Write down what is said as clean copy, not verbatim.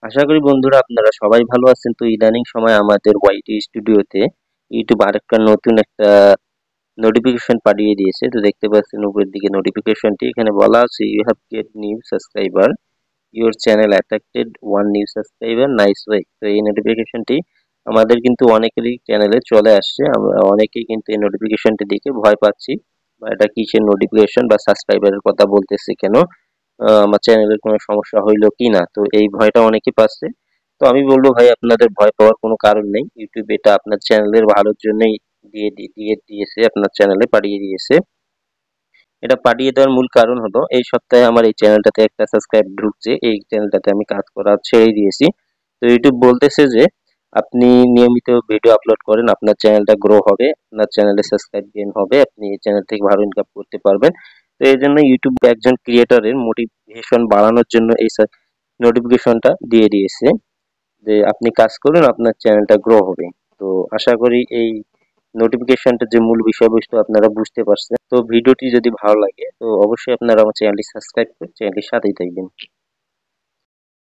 আশা করি বন্ধুরা আপনারা সবাই ভালো আছেন। তো ইদানিং সময় আমাদের ওয়াইটি স্টুডিওতে ইউটিউব আরেকটা নতুন একটা নোটিফিকেশন পাঠিয়ে দিয়েছে। তো দেখতে পাচ্ছেন উপরের দিকে নোটিফিকেশনটি, এখানে বলা আছে you have get new subscriber, your channel attracted one new subscriber, nice way. তো এই নোটিফিকেশনটি আমাদের কিন্তু অনেকেরই চ্যানেলে চলে আসছে। আমরা অনেকেই কিন্তু এই নোটিফিকেশনটি দেখে ভয় পাচ্ছি, বা এটা কিসের নোটিফিকেশন বা সাবস্ক্রাইবারের কথা বলতেছে কেন, আমার চ্যানেলের কোনো সমস্যা হইলো কি না। তো এই ভয়টা অনেকেই পাচ্ছে। তো আমি বলবো ভাই, আপনাদের ভয় পাওয়ার কোনো কারণ নেই। ইউটিউব এটা আপনার চ্যানেলের ভালোর জন্যই দিয়েছে, আপনার চ্যানেলে পাঠিয়ে দিয়েছে। এটা পাঠিয়ে দেওয়ার মূল কারণ হলো এই সপ্তাহে আমার এই চ্যানেলটাতে একটা সাবস্ক্রাইব ঢুকছে, এই চ্যানেলটাতে আমি কাজ করা ছেড়ে দিয়েছি। তো ইউটিউব বলতেছে যে আপনি নিয়মিত ভিডিও আপলোড করেন, আপনার চ্যানেলটা গ্রো হবে, আপনার চ্যানেলে সাবস্ক্রাইব গেইন হবে, আপনি এই চ্যানেল থেকে ভালো ইনকাম করতে পারবেন। তো এই জন্য ইউটিউব একজন ক্রিয়েটরের মোটিভেশন বাড়ানোর জন্য এই নোটিফিকেশনটা দিয়ে দিয়েছে যে আপনি কাজ করুন, আপনার চ্যানেলটা গ্রো হবে। তো আশা করি এই নোটিফিকেশনটা যে মূল বিষয়বস্তু আপনারা বুঝতে পারছেন। তো ভিডিওটি যদি ভালো লাগে তো অবশ্যই আপনারা আমার চ্যানেলটি সাবস্ক্রাইব করে চ্যানেলটির সাথেই থাকবেন।